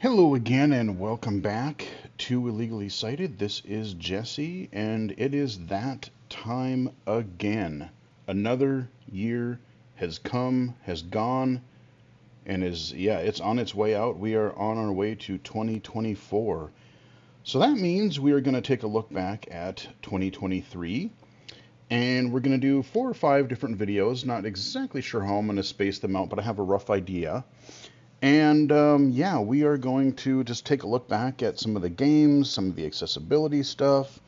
Hello again and welcome back to Illegally Cited. This is Jesse and it is that time again. Another year has come, has gone, and it's on its way out. We are on our way to 2024. So that means we are going to take a look back at 2023 and we're going to do 4 or 5 different videos. Not exactly sure how I'm going to space them out, but I have a rough idea. And we are going to just take a look back at some of the games, some of the accessibility stuff,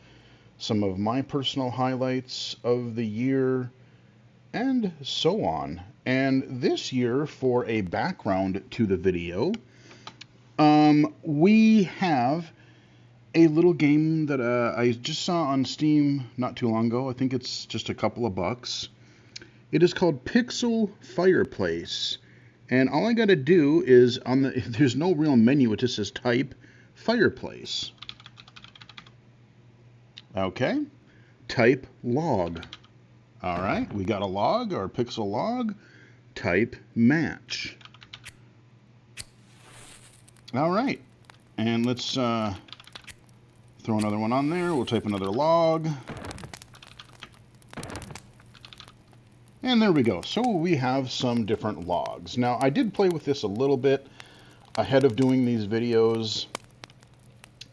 some of my personal highlights of the year, and so on. And this year, for a background to the video, we have a little game that I just saw on Steam not too long ago. I think it's just a couple of bucks. It is called Pixel Fireplace. And all I got to do is there's no real menu. It just says type fireplace. Okay. Type log. All right. We got a log or pixel log. Type match. All right. And let's throw another one on there. We'll type another log. And there we go. So we have some different logs. Now, I did play with this a little bit ahead of doing these videos.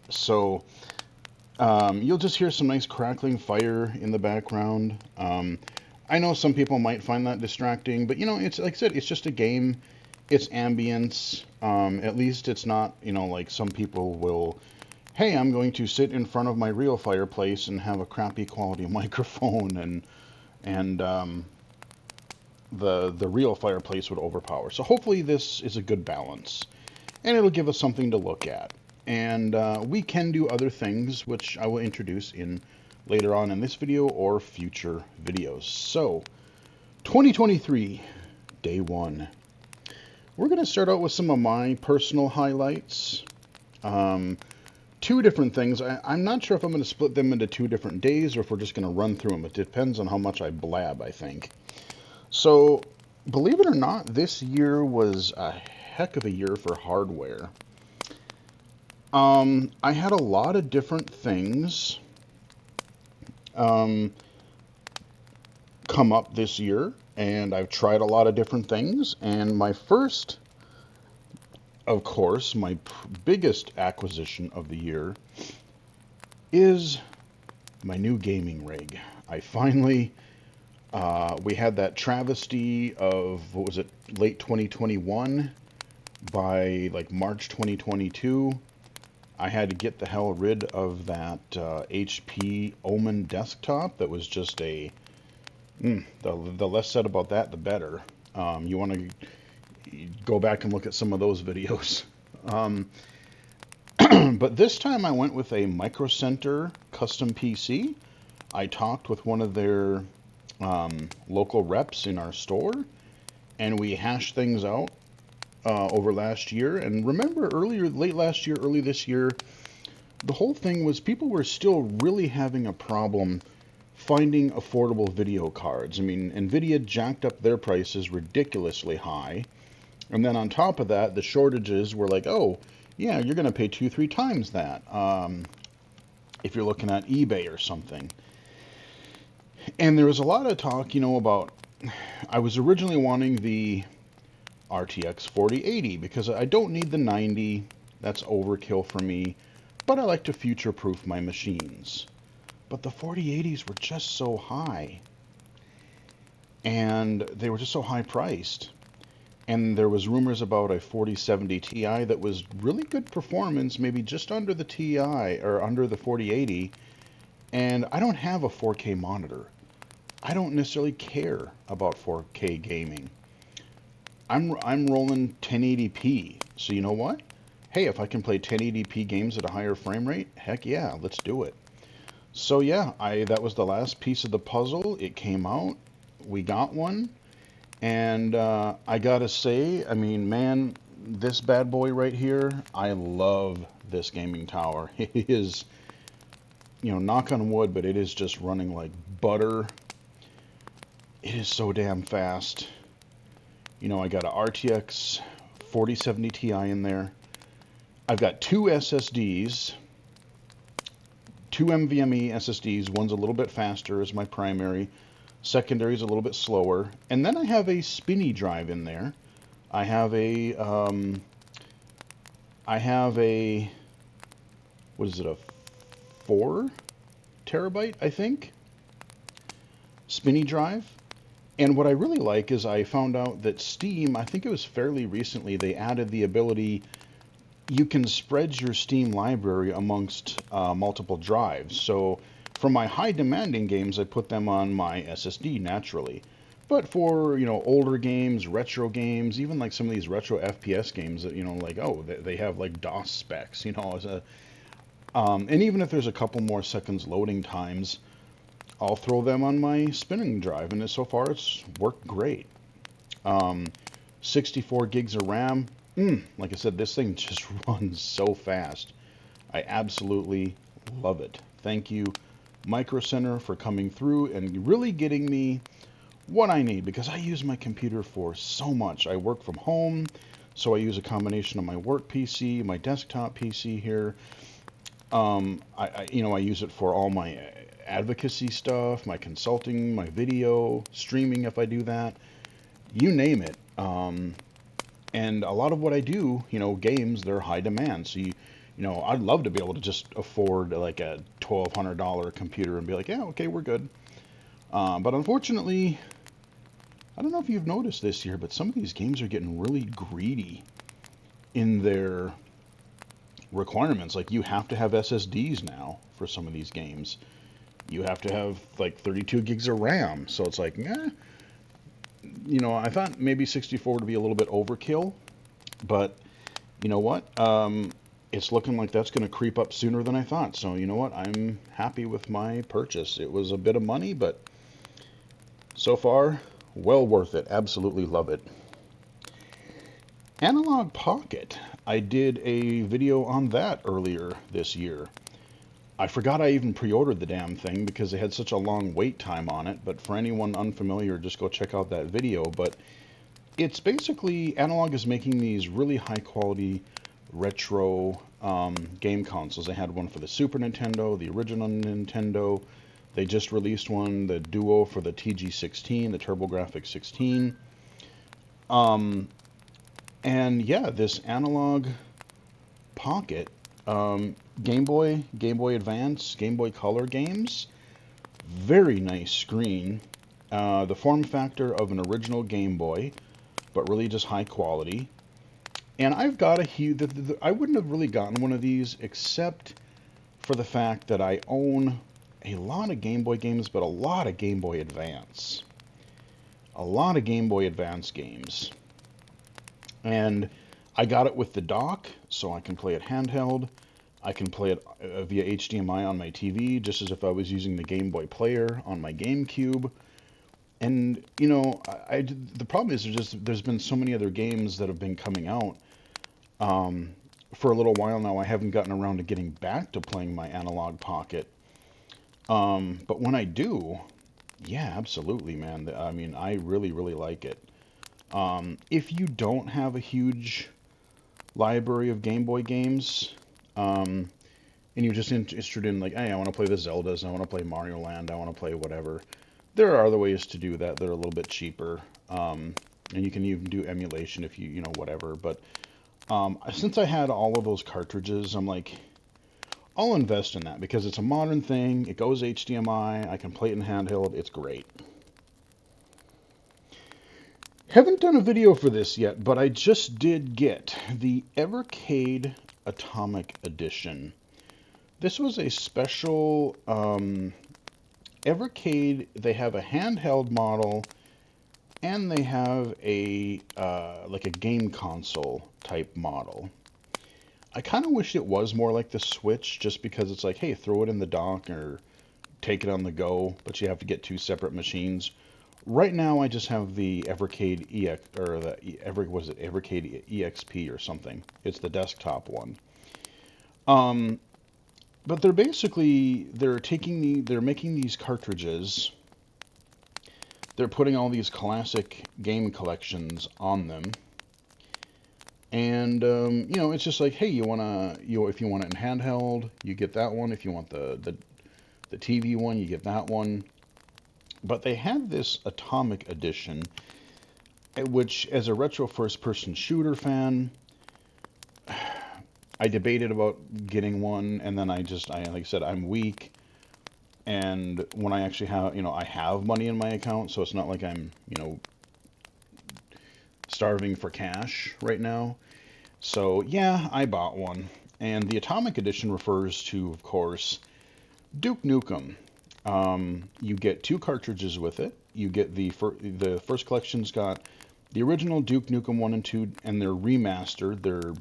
So you'll just hear some nice crackling fire in the background. I know some people might find that distracting, but it's like I said, it's just a game. It's ambience. At least it's not, like some people will, hey, I'm going to sit in front of my real fireplace and have a crappy quality microphone and the real fireplace would overpower. So hopefully this is a good balance, and it'll give us something to look at. And we can do other things, which I will introduce in later on in this video or future videos. So, 2023, day one. We're going to start out with some of my personal highlights. 2 different things. I'm not sure if I'm going to split them into 2 different days or if we're just going to run through them. It depends on how much I blab, I think. So, believe it or not, this year was a heck of a year for hardware. I had a lot of different things come up this year, and I've tried a lot of different things. And my first, of course, my biggest acquisition of the year is my new gaming rig. I finally, we had that travesty of, what was it, late 2021. By like March 2022, I had to get the hell rid of that HP Omen desktop that was just the less said about that, the better. You want to go back and look at some of those videos. But this time I went with a Micro Center custom PC. I talked with one of their local reps in our store, and we hashed things out over last year. And remember late last year, early this year, the whole thing was people were still really having a problem finding affordable video cards. I mean, Nvidia jacked up their prices ridiculously high. And then on top of that, the shortages were like, oh, yeah, you're going to pay 2-3 times that if you're looking at eBay or something. And there was a lot of talk, about, I was originally wanting the RTX 4080 because I don't need the 90. That's overkill for me, but I like to future-proof my machines. But the 4080s were just so high, and they were just so high priced. And there was rumors about a 4070 Ti that was really good performance, maybe just under the Ti or under the 4080. And I don't have a 4K monitor. I don't necessarily care about 4K gaming. I'm rolling 1080p. So you know what? Hey, if I can play 1080p games at a higher frame rate, heck yeah, let's do it. So yeah, that was the last piece of the puzzle. It came out. We got one. And I gotta say, I mean, man, this bad boy right here, I love this gaming tower. It is, knock on wood, but it is just running like butter. It is so damn fast. I got a RTX 4070 Ti in there. I've got two SSDs, two NVMe SSDs. One's a little bit faster as my primary. Secondary is a little bit slower. And then I have a spinny drive in there. I have a, what is it, a 4 terabyte, I think, spinny drive. And what I really like is I found out that Steam, I think it was fairly recently, they added the ability, you can spread your Steam library amongst multiple drives. So for my high demanding games, I put them on my SSD naturally. But for, older games, retro games, even like some of these retro FPS games that, like, oh, they have like DOS specs, as a, and even if there's a couple more seconds loading times, I'll throw them on my spinning drive, and so far it's worked great. 64 gigs of RAM. Like I said, this thing just runs so fast. I absolutely love it. Thank you, Micro Center, for coming through and really getting me what I need, because I use my computer for so much. I work from home, so I use a combination of my work PC, my desktop PC here. I use it for all my advocacy stuff, my consulting, my video, streaming if I do that, you name it. And a lot of what I do, games, they're high demand. So I'd love to be able to just afford like a $1,200 computer and be like, yeah, okay, we're good. But unfortunately, I don't know if you've noticed this year, but some of these games are getting really greedy in their requirements. Like, you have to have SSDs now for some of these games. You have to have like 32 gigs of RAM. So it's like, I thought maybe 64 would be a little bit overkill, but you know what? It's looking like that's going to creep up sooner than I thought. So you know what? I'm happy with my purchase. It was a bit of money, but so far, well worth it. Absolutely love it. Analog Pocket. I did a video on that earlier this year. I forgot I even pre-ordered the damn thing because they had such a long wait time on it. But for anyone unfamiliar, just go check out that video. But it's basically, Analog is making these really high quality retro game consoles. They had one for the Super Nintendo, the original Nintendo. They just released one, the Duo, for the TG16, the TurboGrafx 16. And yeah, this Analog Pocket, Game Boy, Game Boy Advance, Game Boy Color games, very nice screen. The form factor of an original Game Boy, but really just high quality. And I've got a huge, I wouldn't have really gotten one of these except for the fact that I own a lot of Game Boy games, but a lot of Game Boy Advance. A lot of Game Boy Advance games. And I got it with the dock, so I can play it handheld. I can play it via HDMI on my TV, just as if I was using the Game Boy Player on my GameCube. And, the problem is there's been so many other games that have been coming out. For a little while now, I haven't gotten around to getting back to playing my Analog Pocket. But when I do, yeah, absolutely, man. I mean, I really, really like it. If you don't have a huge library of Game Boy games, and you're just interested in like, hey, I want to play the Zeldas, I want to play Mario Land, I want to play whatever, there are other ways to do that. They're a little bit cheaper, and you can even do emulation if you whatever. But since I had all of those cartridges, I'm like, I'll invest in that because it's a modern thing. It goes HDMI. I can play it in handheld. It's great. Haven't done a video for this yet, but I just did get the Evercade Atomic Edition. This was a special Evercade. They have a handheld model, and they have a like a game console type model. I kind of wish it was more like the Switch, just because it's like, hey, throw it in the dock or take it on the go, but you have to get two separate machines. Right now, I just have the Evercade EX, or the Evercade EXP or something. It's the desktop one. But they're basically, they're making these cartridges. They're putting all these classic game collections on them. And it's just like, hey, if you want it in handheld, you get that one. If you want the TV one, you get that one. But they had this Atomic Edition, which, as a retro first-person shooter fan, I debated about getting one, and then like I said, I'm weak, and when I actually have, I have money in my account, so it's not like I'm, starving for cash right now. So yeah, I bought one, and the Atomic Edition refers to, of course, Duke Nukem. You get two cartridges with it. You get the first collection's got the original Duke Nukem 1 and 2, and they're remastered. They're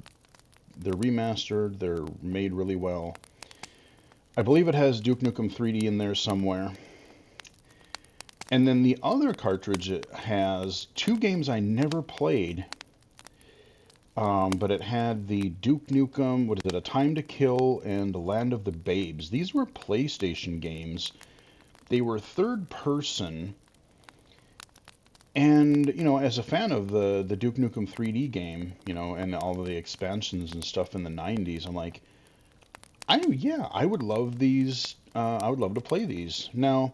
remastered. They're made really well. I believe it has Duke Nukem 3D in there somewhere. And then the other cartridge, it has two games I never played, but it had the Duke Nukem, what is it, A Time to Kill and Land of the Babes. These were PlayStation games. They were third person. And, as a fan of the Duke Nukem 3D game, and all of the expansions and stuff in the 90s, I'm like, I would love these. I would love to play these. Now,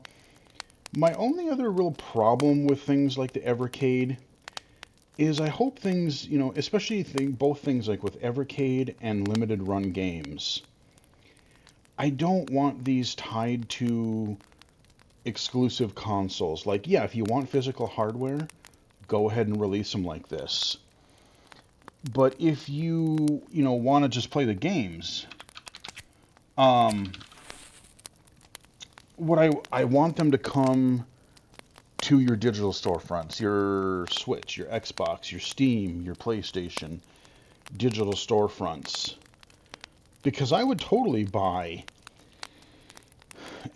my only other real problem with things like the Evercade is I hope things, especially both things like with Evercade and limited run games, I don't want these tied to exclusive consoles. Like, yeah, if you want physical hardware, go ahead and release them like this. But if you, want to just play the games, what I want them to come to your digital storefronts, your Switch, your Xbox, your Steam, your PlayStation, digital storefronts. Because I would totally buy,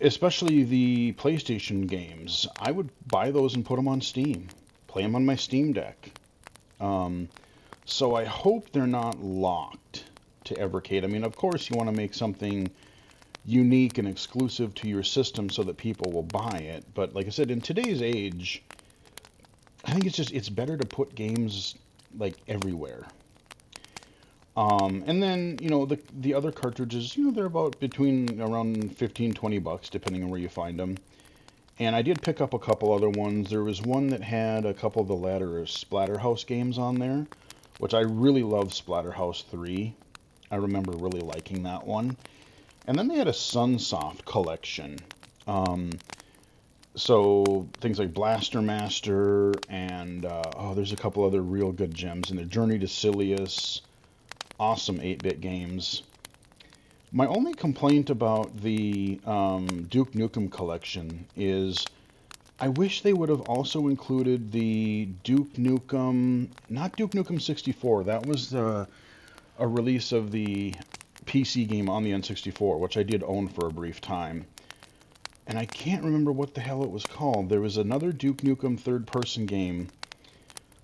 especially the PlayStation games, I would buy those and put them on Steam, play them on my Steam Deck. So I hope they're not locked to Evercade. I mean, of course, you want to make something unique and exclusive to your system so that people will buy it. But like I said, in today's age, I think it's better to put games like everywhere. And then, the other cartridges, they're about between around 15, $20, depending on where you find them. And I did pick up a couple other ones. There was one that had a couple of the latter Splatterhouse games on there, which I really love. Splatterhouse 3. I remember really liking that one. And then they had a Sunsoft collection. So things like Blaster Master and, there's a couple other real good gems in there. Journey to Silius. Awesome 8-bit games. My only complaint about the Duke Nukem collection is I wish they would have also included the Duke Nukem, not Duke Nukem 64. That was a release of the PC game on the N64, which I did own for a brief time. And I can't remember what the hell it was called. There was another Duke Nukem third-person game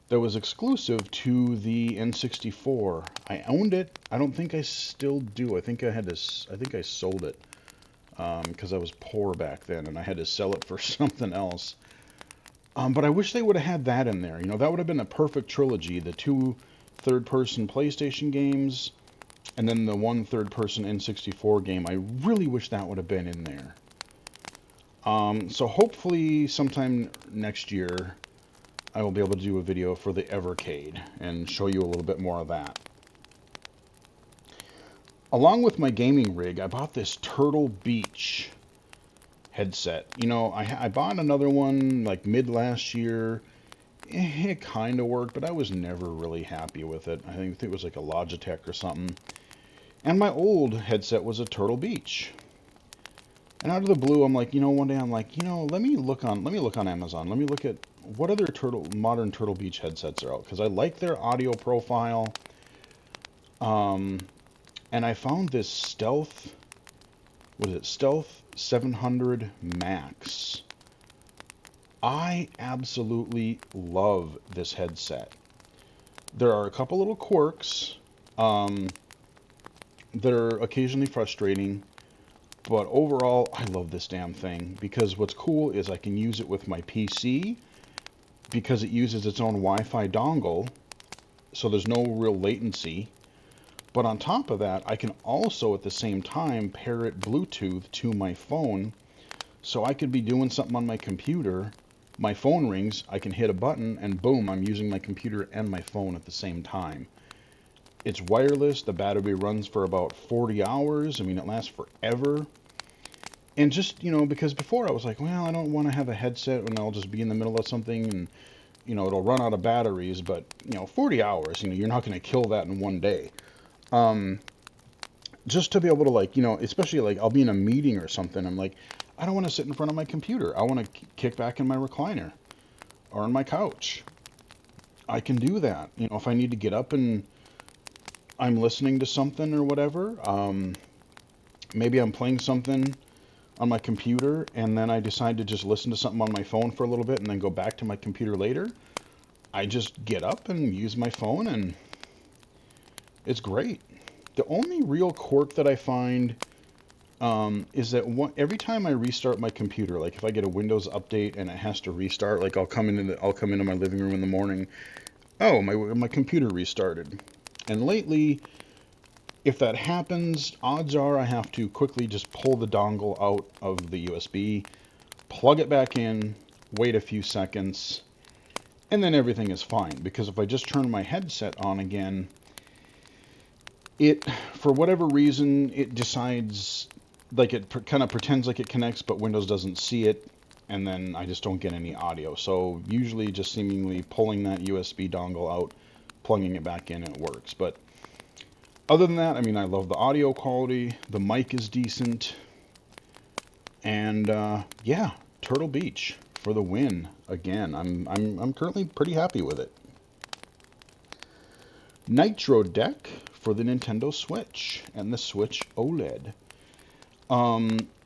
that was exclusive to the N64. I owned it. I don't think I still do. I think I sold it because I was poor back then and I had to sell it for something else. But I wish they would have had that in there. That would have been a perfect trilogy. The two third-person PlayStation games and then the one third-person N64 game. I really wish that would have been in there. So hopefully sometime next year I will be able to do a video for the Evercade and show you a little bit more of that. Along with my gaming rig, I bought this Turtle Beach headset. I bought another one like mid last year. It kind of worked, but I was never really happy with it. I think it was like a Logitech or something. And my old headset was a Turtle Beach. And out of the blue, I'm like, one day I'm like, let me look on Amazon. Let me look at what other modern Turtle Beach headsets are out, because I like their audio profile. And I found this Stealth 700 Max. I absolutely love this headset. There are a couple little quirks that are occasionally frustrating. But overall, I love this damn thing because what's cool is I can use it with my PC because it uses its own Wi-Fi dongle. so there's no real latency. But on top of that, I can also at the same time pair it Bluetooth to my phone. So I could be doing something on my computer, my phone rings, I can hit a button, and boom, I'm using my computer and my phone at the same time. It's wireless, the battery runs for about 40 hours. I mean, it lasts forever. And just, because before I was like, well, I don't want to have a headset and I'll just be in the middle of something and, it'll run out of batteries. But, 40 hours, you're not going to kill that in one day. Just to be able to, like, especially like I'll be in a meeting or something. I'm like, I don't want to sit in front of my computer. I want to kick back in my recliner or on my couch. I can do that. If I need to get up and I'm listening to something or whatever, maybe I'm playing something on my computer and then I decide to just listen to something on my phone for a little bit and then go back to my computer later. I just get up and use my phone and it's great. The only real quirk that I find is that every time I restart my computer, like if I get a Windows update and it has to restart, like I'll come into my living room in the morning. Oh, my computer restarted. And lately, if that happens, odds are I have to quickly just pull the dongle out of the USB, plug it back in, wait a few seconds, and then everything is fine. Because if I just turn my headset on again, for whatever reason, it decides, like it kind of pretends like it connects, but Windows doesn't see it, and then I just don't get any audio. So usually just seemingly pulling that USB dongle out, plugging it back in, it works. But other than that, I mean, I love the audio quality, the mic is decent, and yeah, Turtle Beach for the win again. I'm currently pretty happy with it. Nitro Deck for the Nintendo Switch and the Switch OLED.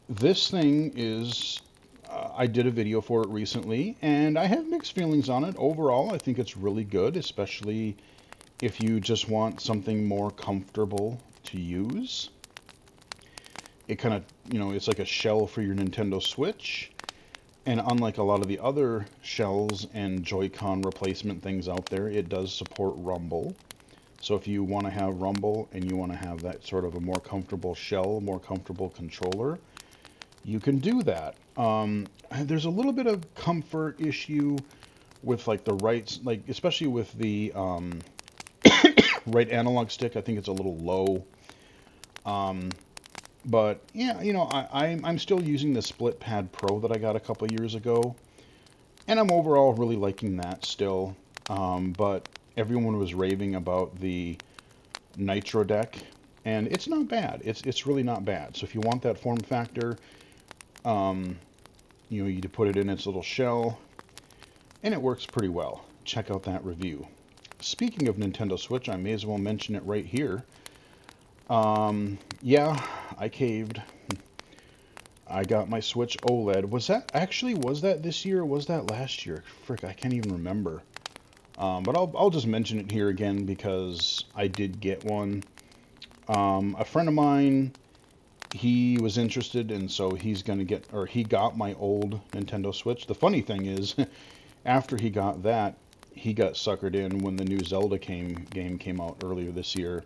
This thing is, I did a video for it recently, and I have mixed feelings on it. Overall, I think it's really good, especially if you just want something more comfortable to use. It kind of, it's like a shell for your Nintendo Switch. And unlike a lot of the other shells and Joy-Con replacement things out there, it does support Rumble. So if you want to have Rumble and you want to have that sort of a more comfortable shell, more comfortable controller, you can do that. There's a little bit of comfort issue with like the right, like especially with the right analog stick. I think it's a little low. But yeah, I'm still using the Split Pad Pro that I got a couple years ago, and I'm overall really liking that still. But everyone was raving about the Nitro Deck, and it's not bad. It's really not bad. So if you want that form factor, you put it in its little shell, and it works pretty well. Check out that review. Speaking of Nintendo Switch, I may as well mention it right here. Yeah, I caved. I got my Switch OLED. Was that this year or was that last year? Frick, I can't even remember. But I'll just mention it here again because I did get one. A friend of mine, he was interested, and so he got my old Nintendo Switch. The funny thing is, after he got that, he got suckered in when the new Zelda game came out earlier this year.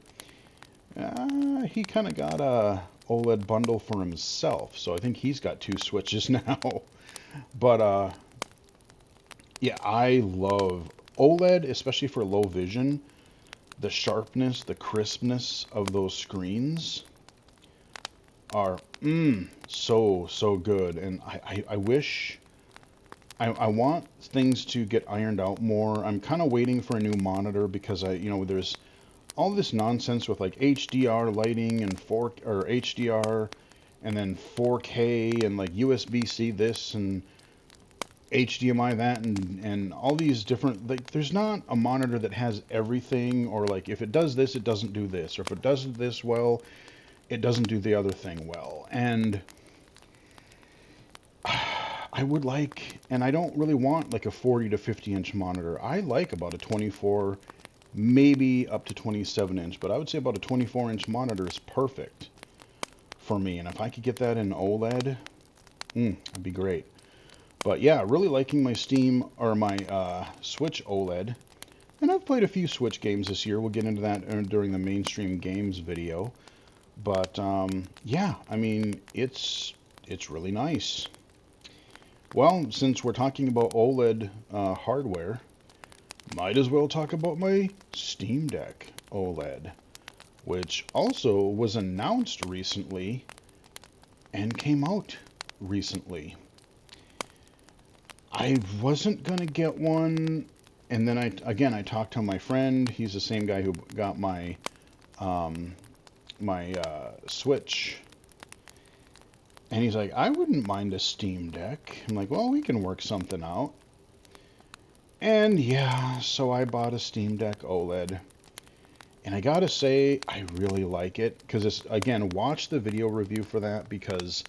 He kind of got a OLED bundle for himself, so I think he's got 2 Switches now. But yeah, I love OLED, especially for low vision. The sharpness, the crispness of those screens are so good. And I wish, I want things to get ironed out more. I'm kind of waiting for a new monitor because there's all this nonsense with like HDR lighting and HDR and then 4K and like USB-C this and HDMI that and all these different, like there's not a monitor that has everything, or like if it does this, it doesn't do this, or if it does this well, it doesn't do the other thing well. And I would like, and I don't really want like a 40 to 50 inch monitor. I like about a 24, maybe up to 27 inch, but I would say about a 24 inch monitor is perfect for me. And if I could get that in OLED, it'd be great. But yeah, really liking my Switch OLED. And I've played a few Switch games this year. We'll get into that during the mainstream games video. But yeah, I mean, it's really nice. Well, since we're talking about OLED hardware, might as well talk about my Steam Deck OLED, which also was announced recently and came out recently. I wasn't gonna get one, and then I talked to my friend. He's the same guy who got my Switch, and he's like, I wouldn't mind a Steam Deck. I'm like, well, we can work something out. And yeah, so I bought a Steam Deck OLED. And I gotta say, I really like it. Because it's, again, watch the video review for that, because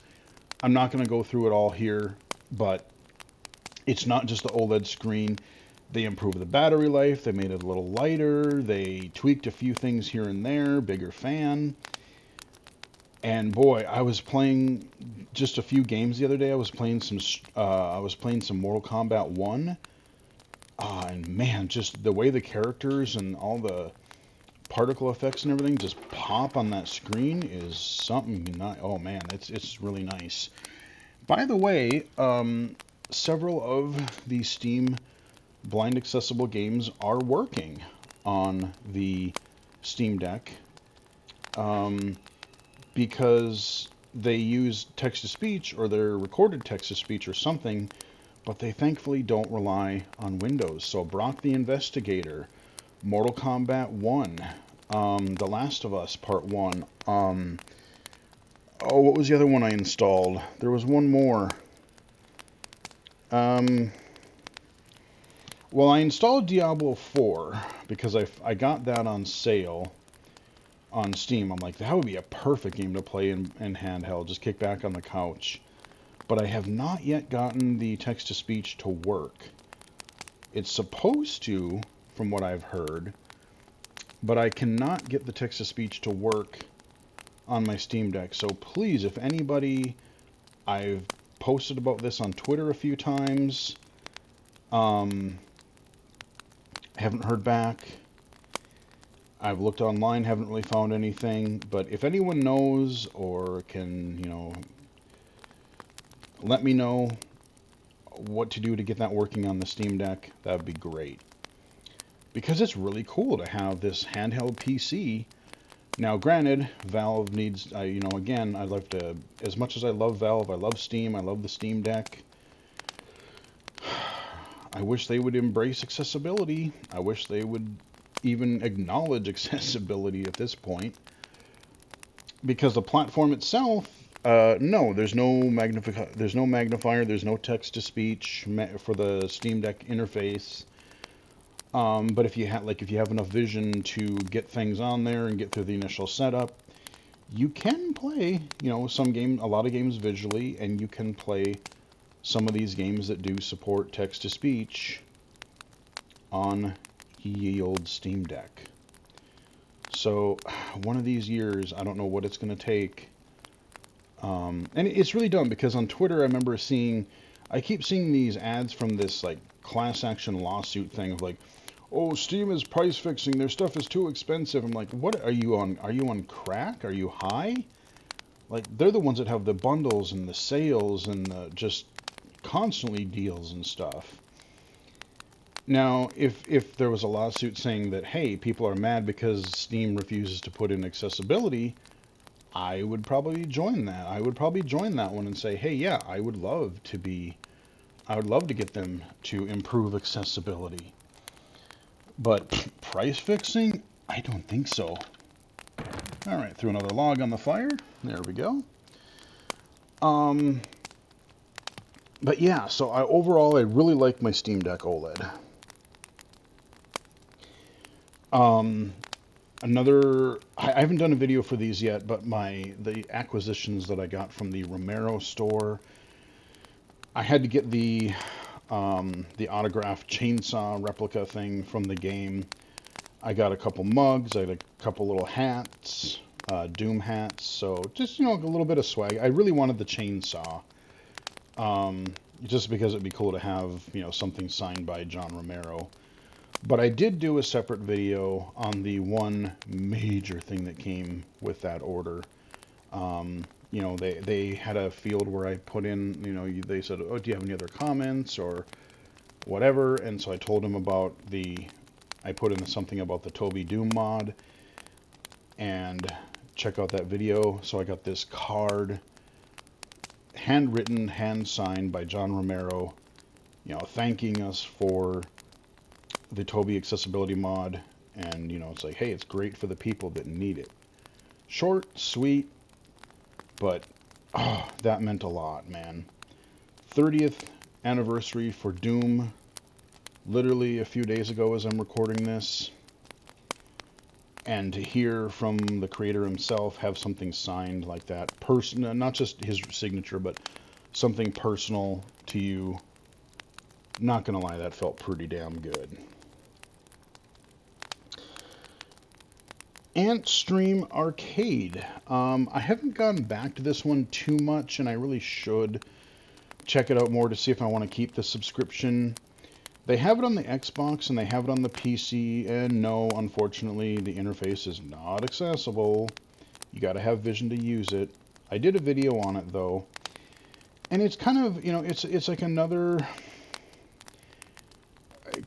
I'm not going to go through it all here. But it's not just the OLED screen. They improved the battery life. They made it a little lighter. They tweaked a few things here and there. Bigger fan. And boy, I was playing just a few games the other day. I was playing some Mortal Kombat 1. And man, just the way the characters and all the particle effects and everything just pop on that screen is something not, oh man, it's really nice. By the way, several of the Steam blind accessible games are working on the Steam Deck, because they use text-to-speech, or they're recorded text-to-speech or something, but they thankfully don't rely on Windows. So Brock the Investigator, Mortal Kombat 1, The Last of Us Part 1, oh, what was the other one I installed? There was one more. Well, I installed Diablo 4 because I got that on sale on Steam. I'm like, that would be a perfect game to play in handheld, just kick back on the couch. But I have not yet gotten the text-to-speech to work. It's supposed to, from what I've heard, but I cannot get the text-to-speech to work on my Steam Deck. So please, if anybody, I've posted about this on Twitter a few times, haven't heard back. I've looked online, haven't really found anything, but if anyone knows or can, let me know what to do to get that working on the Steam Deck, that would be great. Because it's really cool to have this handheld PC. Now, granted, Valve needs, again, I'd love to, as much as I love Valve, I love Steam, I love the Steam Deck. I wish they would embrace accessibility. I wish they would even acknowledge accessibility at this point. Because the platform itself, no, there's no magnifier, there's no text-to-speech for the Steam Deck interface. But if you have enough vision to get things on there and get through the initial setup, you can play, a lot of games visually, and you can play some of these games that do support text-to-speech on ye old Steam Deck. So one of these years, I don't know what it's going to take. And it's really dumb because on Twitter, I remember I keep seeing these ads from this like class action lawsuit thing of like, oh, Steam is price fixing, their stuff is too expensive. I'm like, what are you on? Are you on crack? Are you high? Like, they're the ones that have the bundles and the sales and just constantly deals and stuff. Now, if there was a lawsuit saying that, hey, people are mad because Steam refuses to put in accessibility, I would probably join that. I would probably join that one and say, hey, yeah, I would love to get them to improve accessibility. But price fixing? I don't think so. All right, threw another log on the fire. There we go. But yeah, so overall, I really like my Steam Deck OLED. I haven't done a video for these yet, but the acquisitions that I got from the Romero store, I had to get the autographed chainsaw replica thing from the game. I got a couple mugs, I got a couple little hats, Doom hats, so just, a little bit of swag. I really wanted the chainsaw, just because it'd be cool to have, something signed by John Romero. But I did do a separate video on the one major thing that came with that order. You know, they had a field where I put in, you know, they said, oh, do you have any other comments or whatever? And so I told them about I put in something about the Toby Doom mod, and check out that video. So I got this card, handwritten, hand signed by John Romero, you know, thanking us for the Toby accessibility mod. And, you know, it's like, hey, it's great for the people that need it. Short, sweet, but oh, that meant a lot, man. 30th anniversary for Doom, literally a few days ago as I'm recording this. And to hear from the creator himself, have something signed like that, not just his signature, but something personal to you, not gonna lie, that felt pretty damn good. Antstream Arcade. I haven't gone back to this one too much, and I really should check it out more to see if I want to keep the subscription. They have it on the Xbox and they have it on the PC, and no, unfortunately, the interface is not accessible. You got to have vision to use it. I did a video on it though, and it's kind of, you know, it's like another,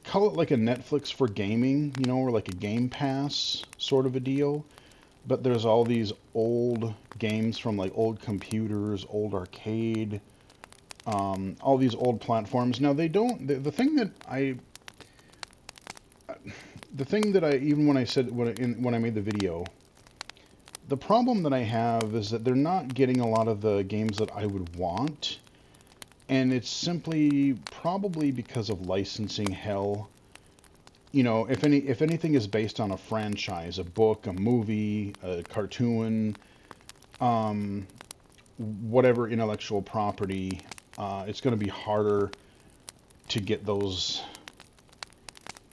call it like a Netflix for gaming, you know, or like a Game Pass sort of a deal. But there's all these old games from like old computers, old arcade, all these old platforms. Now they don't. The thing that I, even when I said when I made the video, the problem that I have is that they're not getting a lot of the games that I would want, and it's simply probably because of licensing hell. You know, if anything is based on a franchise, a book, a movie, a cartoon, whatever intellectual property, it's going to be harder to get those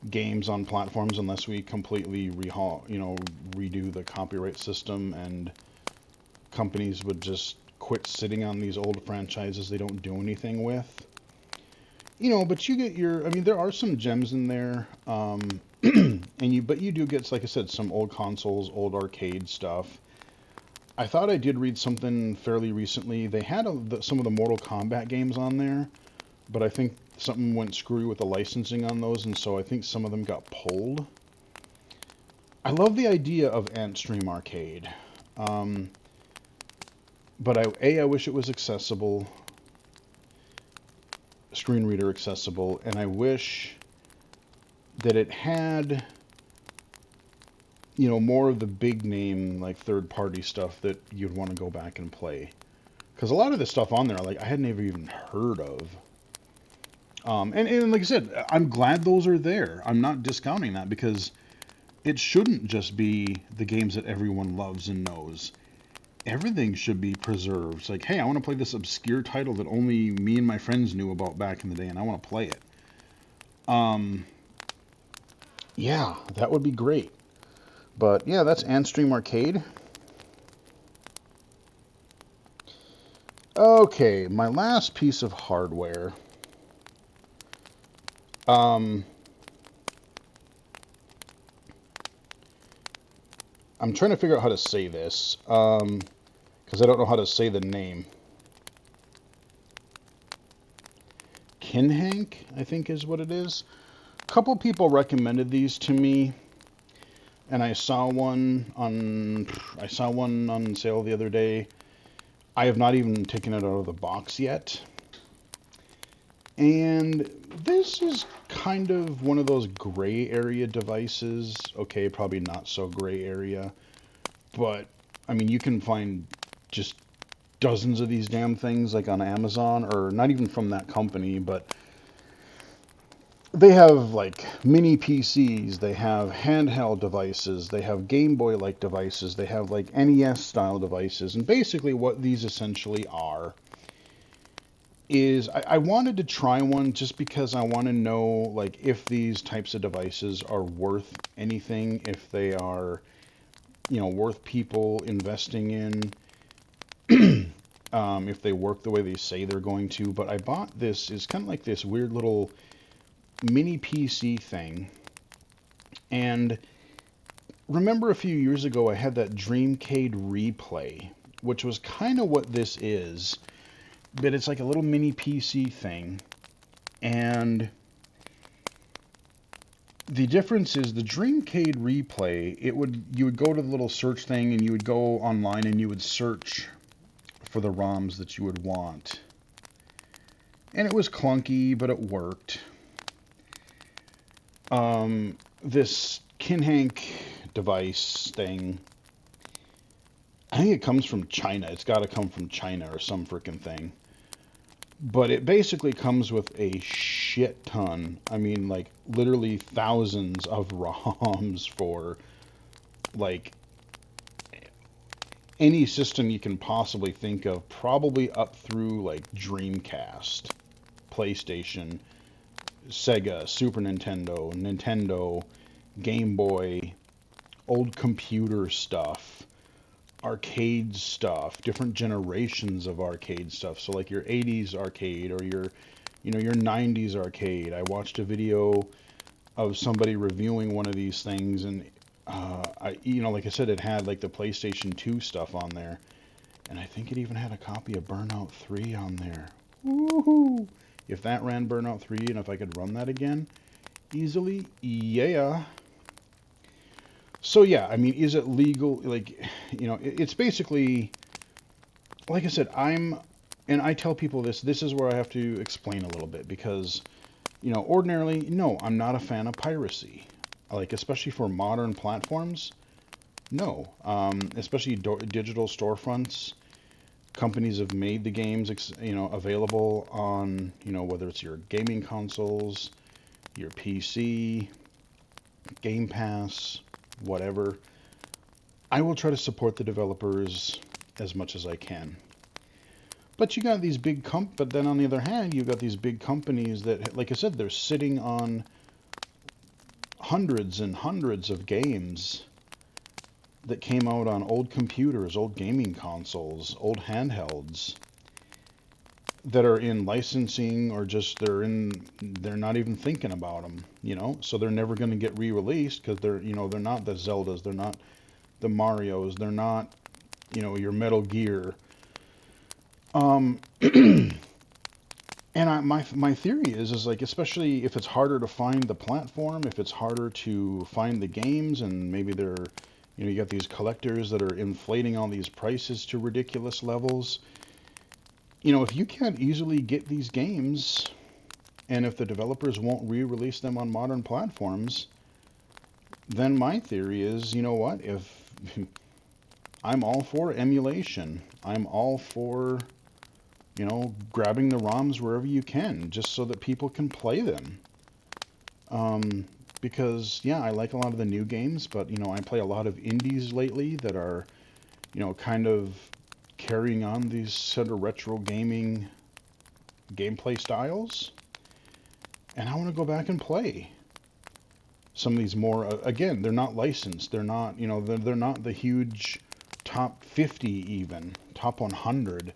games on platforms unless we completely redo the copyright system, and companies would just quit sitting on these old franchises they don't do anything with. You know, but you get I mean, there are some gems in there, but you do get, like I said, some old consoles, old arcade stuff. I thought I did read something fairly recently. They had some of the Mortal Kombat games on there, but I think something went screwy with the licensing on those, and so I think some of them got pulled. I love the idea of Antstream Arcade, but I wish it was accessible, screen reader accessible, and I wish that it had, you know, more of the big name, like third party stuff that you'd want to go back and play. Because a lot of the stuff on there, like, I had never even heard of. And like I said, I'm glad those are there. I'm not discounting that, because it shouldn't just be the games that everyone loves and knows. Everything should be preserved. It's like, hey, I want to play this obscure title that only me and my friends knew about back in the day, and I want to play it. Yeah, that would be great. But yeah, that's Antstream Arcade. Okay, my last piece of hardware. I'm trying to figure out how to say this, because I don't know how to say the name. Kinhank, I think is what it is. A couple people recommended these to me, and I saw one on sale the other day. I have not even taken it out of the box yet. And this is kind of one of those gray area devices. Okay, probably not so gray area, but I mean, you can find just dozens of these damn things like on Amazon, or not even from that company, but they have like mini PCs, they have handheld devices, they have Game Boy like devices, they have like NES style devices, and basically what these essentially are is I wanted to try one just because I want to know, like, if these types of devices are worth anything, if they are, you know, worth people investing in, if they work the way they say they're going to. But I bought this, it's kind of like this weird little mini PC thing, And remember a few years ago, I had that Dreamcade replay, which was kind of what this is, but it's like a little mini PC thing. And the difference is the Dreamcade replay, you would go to the little search thing and you would go online and you would search for the ROMs that you would want. And it was clunky, but it worked. This Kinhank device thing, I think it comes from China. It's got to come from China or some freaking thing. But it basically comes with a shit ton. I mean, like literally thousands of ROMs for like any system you can possibly think of, probably up through like Dreamcast, PlayStation, Sega, Super Nintendo, Nintendo, Game Boy, old computer stuff, arcade stuff, different generations of arcade stuff. So like your 80s arcade or your 90s arcade. I watched a video of somebody reviewing one of these things, and like I said, it had like the PlayStation 2 stuff on there, and I think it even had a copy of Burnout 3 on there. Woohoo! If that ran Burnout 3 and if I could run that again easily, yeah. So yeah, I mean, is it legal? Like, it's basically, like I said, and I tell people this is where I have to explain a little bit because, ordinarily, no, I'm not a fan of piracy. Like, especially for modern platforms, no. Especially digital storefronts, companies have made the games, available on, whether it's your gaming consoles, your PC, Game Pass, whatever. I will try to support the developers as much as I can. But you got these but then on the other hand, you've got these big companies that, like I said, they're sitting on hundreds and hundreds of games that came out on old computers, old gaming consoles, old handhelds that are in licensing or just they're not even thinking about them, so they're never going to get re-released because they're not the Zeldas, they're not the Marios, they're not your Metal Gear. And my theory is like, especially if it's harder to find the platform, if it's harder to find the games, and maybe you got these collectors that are inflating all these prices to ridiculous levels. If you can't easily get these games, and if the developers won't re-release them on modern platforms, then my theory is, you know what? If I'm all for emulation, I'm all for grabbing the ROMs wherever you can, just so that people can play them. Because, yeah, I like a lot of the new games, but, I play a lot of indies lately that are, kind of carrying on these sort of retro gaming gameplay styles. And I want to go back and play some of these more, again, they're not licensed. They're not, they're not the huge top 50 even, top 100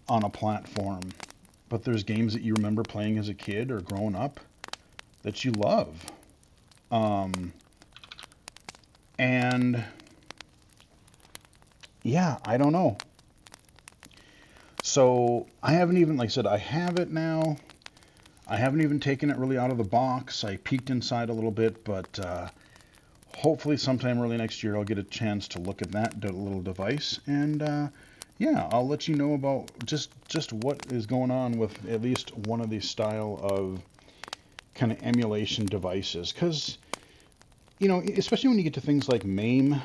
on a platform, but there's games that you remember playing as a kid or growing up that you love. And yeah, I don't know. So I haven't even, like I said, I have it now. I haven't even taken it really out of the box. I peeked inside a little bit, but hopefully sometime early next year I'll get a chance to look at that little device, and yeah, I'll let you know about just what is going on with at least one of these style of kind of emulation devices. Because, especially when you get to things like MAME,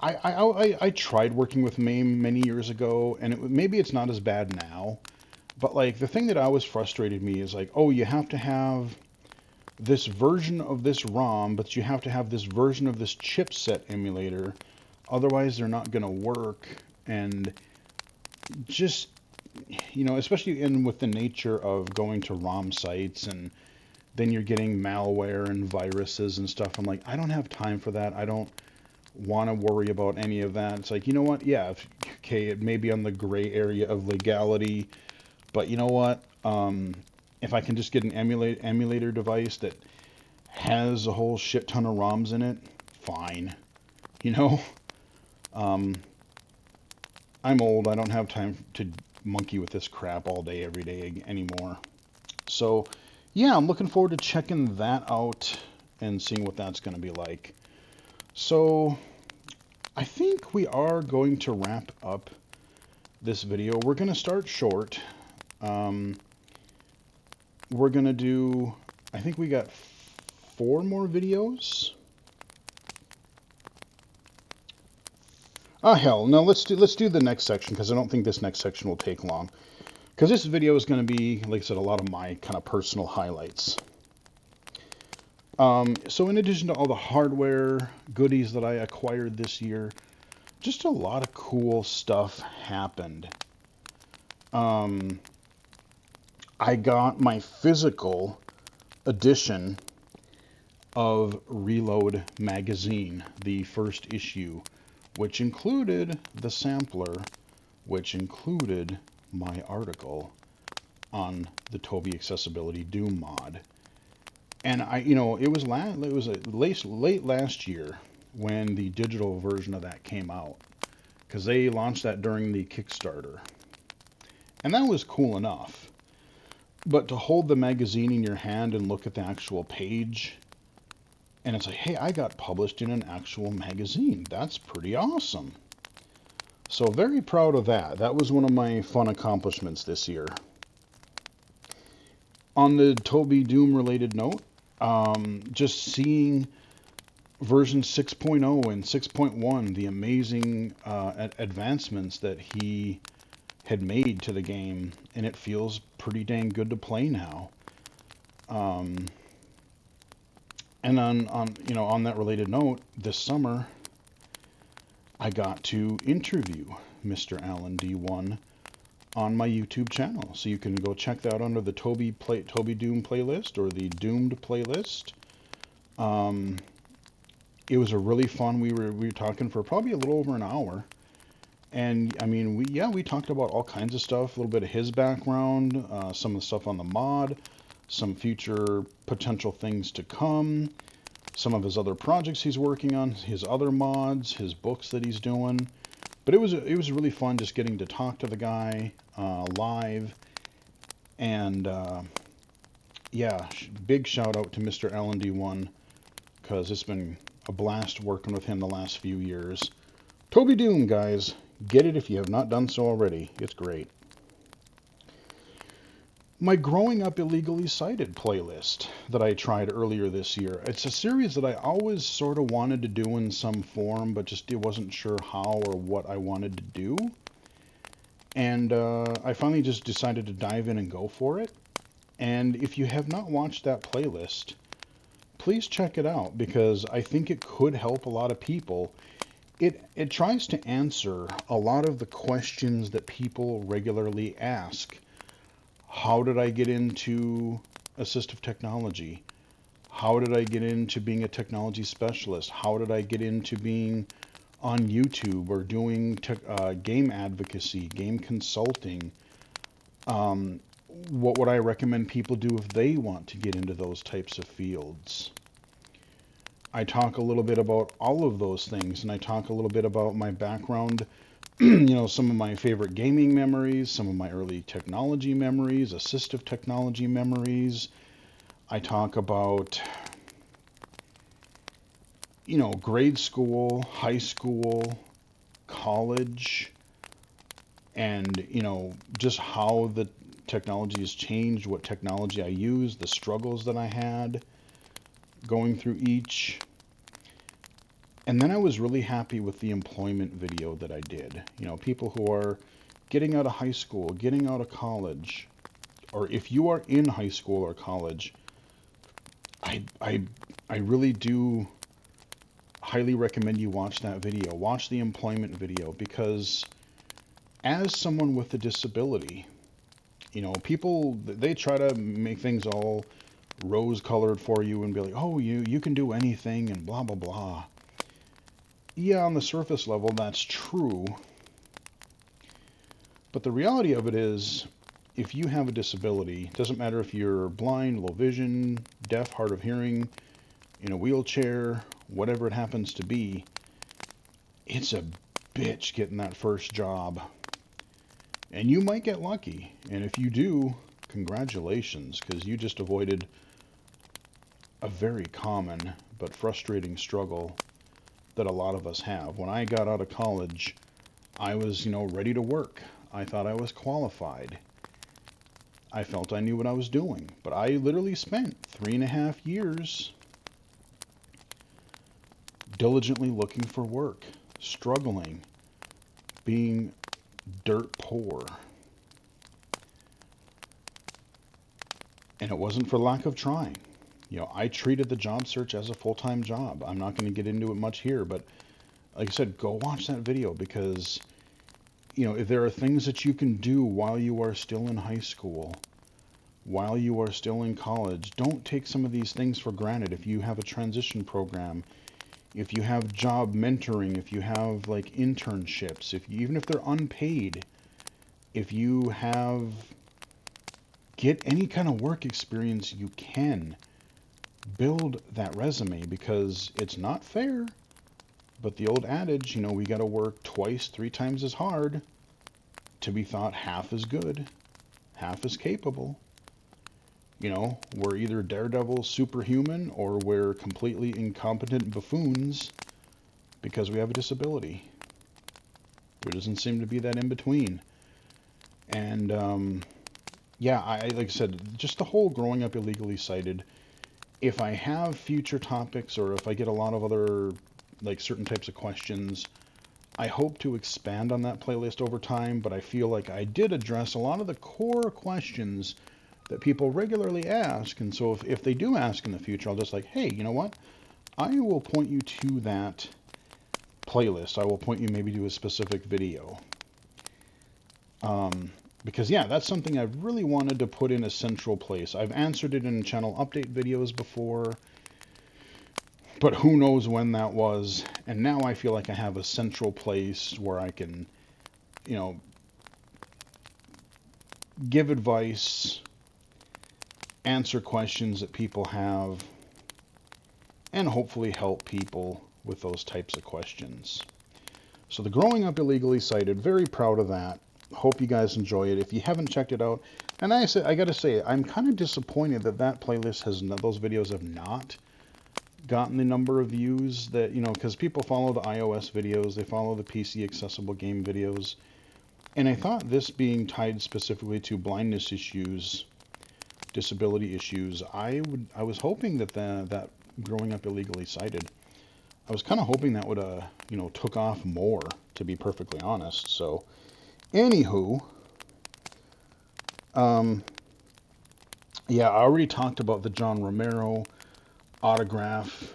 I tried working with MAME many years ago, and maybe it's not as bad now. But like the thing that always frustrated me is like, oh, you have to have this version of this ROM, but you have to have this version of this chipset emulator. Otherwise, they're not going to work. And just, especially with the nature of going to ROM sites and then you're getting malware and viruses and stuff. I'm like, I don't have time for that. I don't want to worry about any of that. It's like, you know what? Yeah, okay, it may be on the gray area of legality, but you know what? If I can just get an emulator device that has a whole shit ton of ROMs in it, fine. You know, um, I'm old. I don't have time to monkey with this crap all day, every day anymore. So, yeah, I'm looking forward to checking that out and seeing what that's going to be like. So, I think we are going to wrap up this video. We're going to start short. Um, we're going to do, I think we got 4 more videos. Ah, hell, no, let's do the next section, because I don't think this next section will take long. Because this video is going to be, like I said, a lot of my kind of personal highlights. So in addition to all the hardware goodies that I acquired this year, just a lot of cool stuff happened. I got my physical edition of Reload magazine, the first issue, which included the sampler, which included my article on the Tobii Accessibility Doom mod. And it was late last year when the digital version of that came out, because they launched that during the Kickstarter. And that was cool enough. But to hold the magazine in your hand and look at the actual page, and it's like, hey, I got published in an actual magazine. That's pretty awesome. So very proud of that. That was one of my fun accomplishments this year. On the Tobii Doom related note, just seeing version 6.0 and 6.1, the amazing advancements that he had made to the game, and it feels pretty dang good to play now. And on that related note, this summer I got to interview Mr. Alan D1 on my YouTube channel, so you can go check that out under the Tobii Doom playlist or the Doomed playlist. It was a really fun. We were talking for probably a little over an hour, and I mean we talked about all kinds of stuff, a little bit of his background, some of the stuff on the mod, some future potential things to come, some of his other projects he's working on, his other mods, his books that he's doing. But it was really fun just getting to talk to the guy live. And yeah, big shout out to Mr. Alan D1, because it's been a blast working with him the last few years. Tobii Doom, guys, get it if you have not done so already. It's great. My Growing Up Illegally Cited playlist that I tried earlier this year. It's a series that I always sort of wanted to do in some form, but just wasn't sure how or what I wanted to do. And I finally just decided to dive in and go for it. And if you have not watched that playlist, please check it out, because I think it could help a lot of people. It tries to answer a lot of the questions that people regularly ask. How did I get into assistive technology? How did I get into being a technology specialist? How did I get into being on YouTube or doing game advocacy, game consulting? What would I recommend people do if they want to get into those types of fields? I talk a little bit about all of those things, and I talk a little bit about my background, some of my favorite gaming memories, some of my early technology memories, assistive technology memories. I talk about, grade school, high school, college, and, just how the technology has changed, what technology I used, the struggles that I had going through each. And then I was really happy with the employment video that I did. People who are getting out of high school, getting out of college, or if you are in high school or college, I really do highly recommend you watch that video. Watch the employment video, because as someone with a disability, people, they try to make things all rose-colored for you and be like, oh, you can do anything and blah, blah, blah. Yeah, on the surface level, that's true. But the reality of it is, if you have a disability, it doesn't matter if you're blind, low vision, deaf, hard of hearing, in a wheelchair, whatever it happens to be, it's a bitch getting that first job. And you might get lucky. And if you do, congratulations, because you just avoided a very common but frustrating struggle that a lot of us have. When I got out of college, I was, ready to work. I thought I was qualified. I felt I knew what I was doing. But I literally spent 3.5 years diligently looking for work, struggling, being dirt poor. And it wasn't for lack of trying. I treated the job search as a full-time job. I'm not going to get into it much here, but like I said, go watch that video because, if there are things that you can do while you are still in high school, while you are still in college, don't take some of these things for granted. If you have a transition program, if you have job mentoring, if you have like internships, even if they're unpaid, if you get any kind of work experience you can, build that resume because it's not fair. But the old adage, we got to work twice, 3 times as hard to be thought half as good, half as capable. We're either daredevil superhuman or we're completely incompetent buffoons because we have a disability. There doesn't seem to be that in between. And yeah, like I said, just the whole growing up illegally sighted. If I have future topics or if I get a lot of other like certain types of questions, I hope to expand on that playlist over time, but I feel like I did address a lot of the core questions that people regularly ask. And so if they do ask in the future, I'll just like, hey, you know what? I will point you to that playlist. I will point you maybe to a specific video. Because yeah, that's something I've really wanted to put in a central place. I've answered it in channel update videos before, but who knows when that was. And now I feel like I have a central place where I can, give advice, answer questions that people have, and hopefully help people with those types of questions. So the Growing Up Illegally Sighted, very proud of that. Hope you guys enjoy it. If you haven't checked it out, and I gotta say, I'm kind of disappointed that playlist those videos have not gotten the number of views that, because people follow the iOS videos, they follow the PC accessible game videos, and I thought this being tied specifically to blindness issues, disability issues, I was hoping that Growing Up Illegally Sighted, I was kind of hoping that would took off more, to be perfectly honest. So anywho, yeah, I already talked about the John Romero autograph,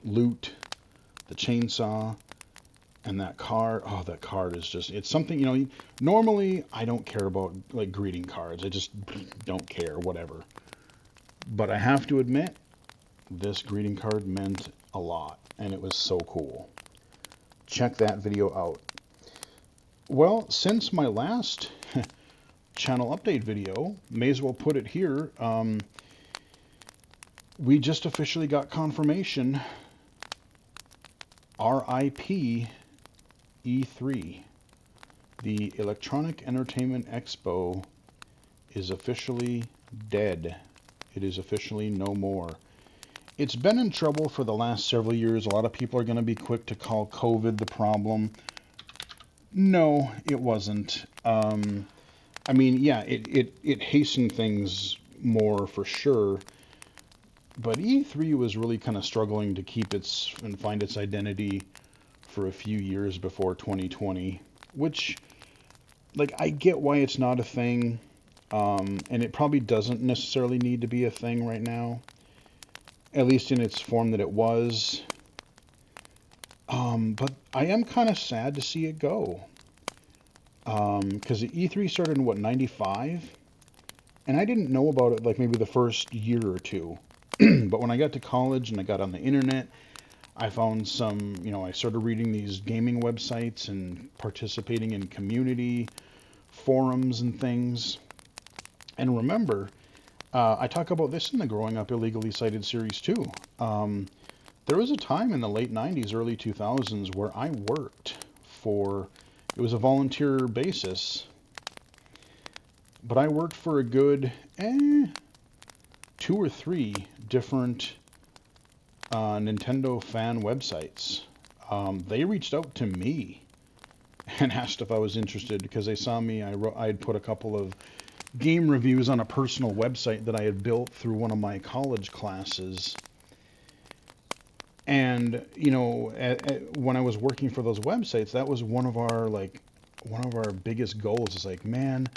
loot, the chainsaw, and that card. Oh, that card is just, it's something, normally I don't care about like greeting cards. I just don't care, whatever. But I have to admit, this greeting card meant a lot, and it was so cool. Check that video out. Well, since my last channel update video, may as well put it here, we just officially got confirmation, RIP E3. The Electronic Entertainment Expo is officially dead. It is officially no more. It's been in trouble for the last several years. A lot of people are going to be quick to call COVID the problem. No, it wasn't. I mean, yeah, it hastened things more for sure. But E3 was really kind of struggling to keep and find its identity for a few years before 2020, which, like, I get why it's not a thing, and it probably doesn't necessarily need to be a thing right now, at least in its form that it was. But I am kind of sad to see it go, because E3 started in, what, 95? And I didn't know about it, like, maybe the first year or two. But when I got to college and I got on the internet, I found some, I started reading these gaming websites and participating in community forums and things. And remember, I talk about this in the Growing Up Illegally Sighted series too. Um, there was a time in the late 90s, early 2000s where I worked for, it was a volunteer basis, but I worked for a good two or three different Nintendo fan websites. They reached out to me and asked if I was interested because they saw me. I had put a couple of game reviews on a personal website that I had built through one of my college classes. And when I was working for those websites, that was one of our biggest goals. Is like, man,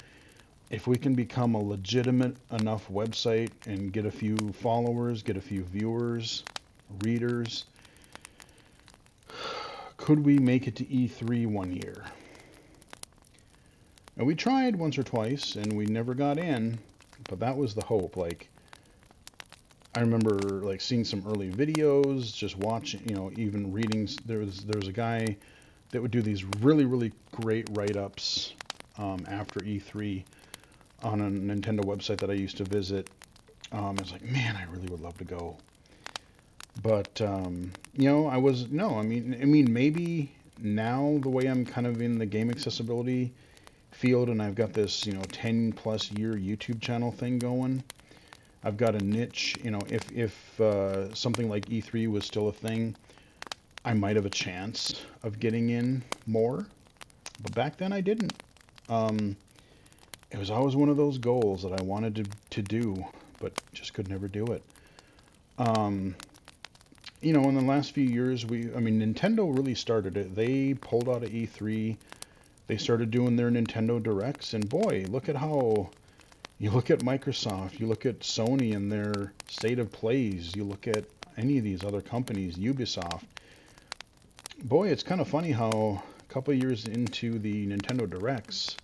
if we can become a legitimate enough website and get a few followers, get a few viewers, readers, could we make it to E3 one year? And we tried once or twice and we never got in, but that was the hope. Like, I remember like seeing some early videos, just watching, even reading. There was a guy that would do these really, really great write-ups after E3 on a Nintendo website that I used to visit. I was like, man, I really would love to go. But I was no. I mean, maybe now the way I'm kind of in the game accessibility field, and I've got this 10+ year YouTube channel thing going. I've got a niche. If something like E3 was still a thing, I might have a chance of getting in more. But back then I didn't. It was always one of those goals that I wanted to do, but just could never do it. Um, in the last few years, Nintendo really started it. They pulled out of E3. They started doing their Nintendo Directs, and boy, look at how you look at Microsoft, you look at Sony and their state of plays, you look at any of these other companies, Ubisoft. Boy, it's kind of funny how a couple of years into the Nintendo Directs,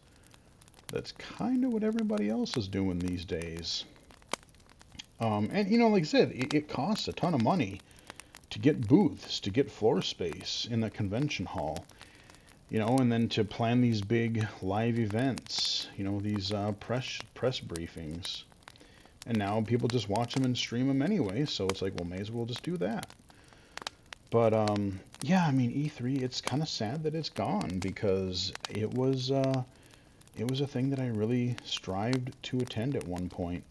that's kind of what everybody else is doing these days. And like I said, it costs a ton of money to get booths, to get floor space in the convention hall, and then to plan these big live events, these press briefings. And now people just watch them and stream them anyway, so it's like, well, may as well just do that. But yeah, E3, it's kind of sad that it's gone because it was a thing that I really strived to attend at one point.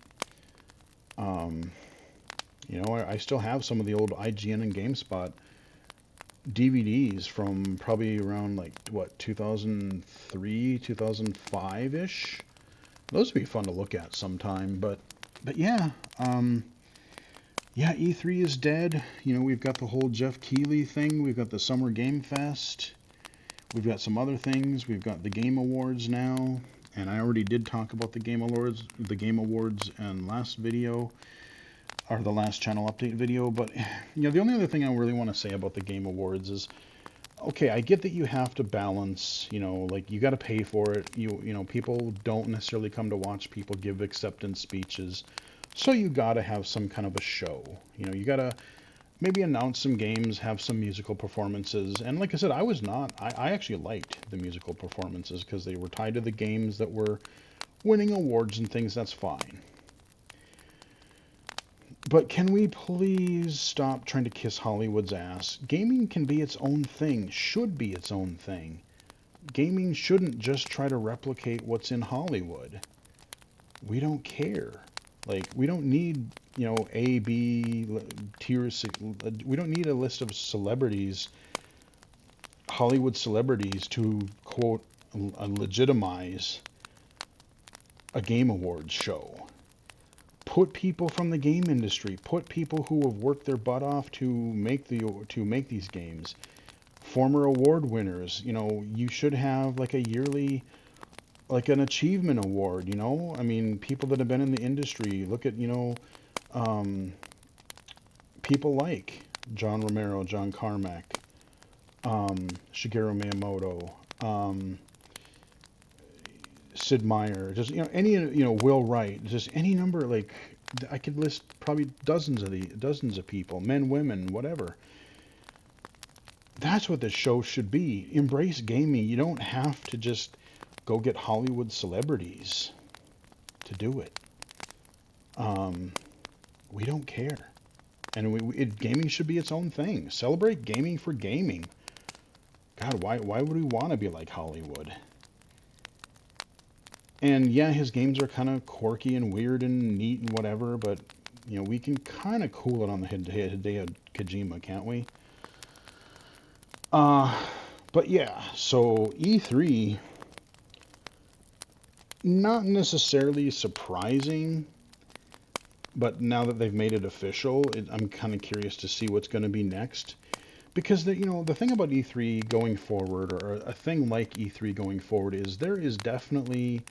I still have some of the old IGN and GameSpot DVDs from probably around 2003, 2005-ish. Those would be fun to look at sometime, but yeah, E3 is dead. We've got the whole Jeff Keighley thing. We've got the Summer Game Fest. We've got some other things. We've got the Game Awards now, and I already did talk about the Game Awards in last video, or the last channel update video. But the only other thing I really want to say about the Game Awards is, okay, I get that you have to balance, you got to pay for it. People don't necessarily come to watch people give acceptance speeches, so you got to have some kind of a show. You got to maybe announce some games, have some musical performances. And like I said, I actually liked the musical performances because they were tied to the games that were winning awards and things. That's fine. But can we please stop trying to kiss Hollywood's ass? Gaming can be its own thing, should be its own thing. Gaming shouldn't just try to replicate what's in Hollywood. We don't care. We don't need, A, B tiers. We don't need a list of celebrities, Hollywood celebrities, to, quote, legitimize a Game Awards show. Put people from the game industry, put people who have worked their butt off to make these games. Former award winners, you should have a yearly, an achievement award, people that have been in the industry. Look at, people like John Romero, John Carmack, Shigeru Miyamoto, Sid Meier, just any Will Wright, just any number. I could list probably dozens of people, men, women, whatever. That's what this show should be. Embrace gaming. You don't have to just go get Hollywood celebrities to do it. We don't care. And gaming should be its own thing. Celebrate gaming for gaming. God, why would we want to be like Hollywood? And yeah, his games are kind of quirky and weird and neat and whatever, but we can kind of cool it on the Hideo Kojima, can't we? Uh, but yeah, so E3, not necessarily surprising, but now that they've made it official, I'm kind of curious to see what's going to be next. Because the thing about E3 going forward, or a thing like E3 going forward, is there is definitely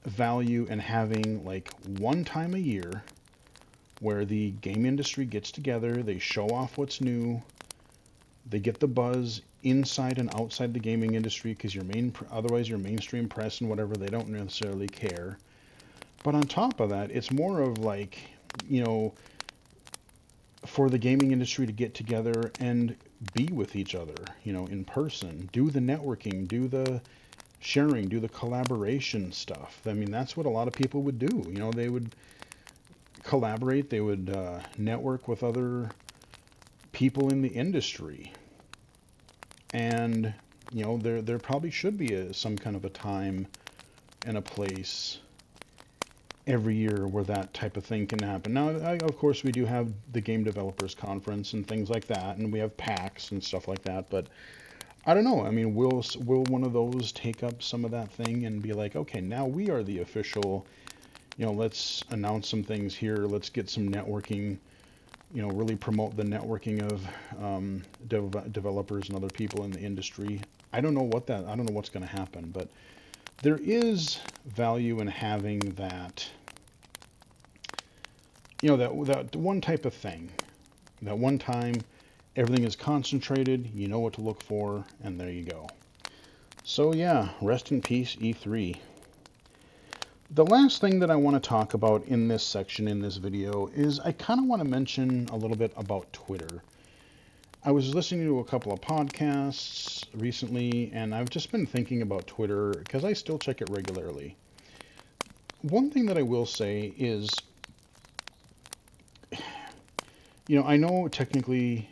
value in having like one time a year where the game industry gets together, they show off what's new, they get the buzz inside and outside the gaming industry, because otherwise your mainstream press and whatever, they don't necessarily care. But on top of that, it's more of like, you know, for the gaming industry to get together and be with each other, in person, do the networking, do the sharing, do the collaboration stuff. I mean, that's what a lot of people would do. They would collaborate, they would network with other people in the industry. And, there probably should be some kind of a time and a place every year where that type of thing can happen. Now, of course, we do have the Game Developers Conference and things like that, and we have PAX and stuff like that, but I don't know. I mean, will one of those take up some of that thing and be like, okay, now we are the official, let's announce some things here, let's get some networking, really promote the networking of developers and other people in the industry. I don't know what's going to happen, but there is value in having that, that one type of thing, that one time everything is concentrated, you know what to look for, and there you go. So yeah, rest in peace, E3. The last thing that I want to talk about in this section, in this video, is I kind of want to mention a little bit about Twitter. I was listening to a couple of podcasts recently, and I've just been thinking about Twitter because I still check it regularly. One thing that I will say is, I know technically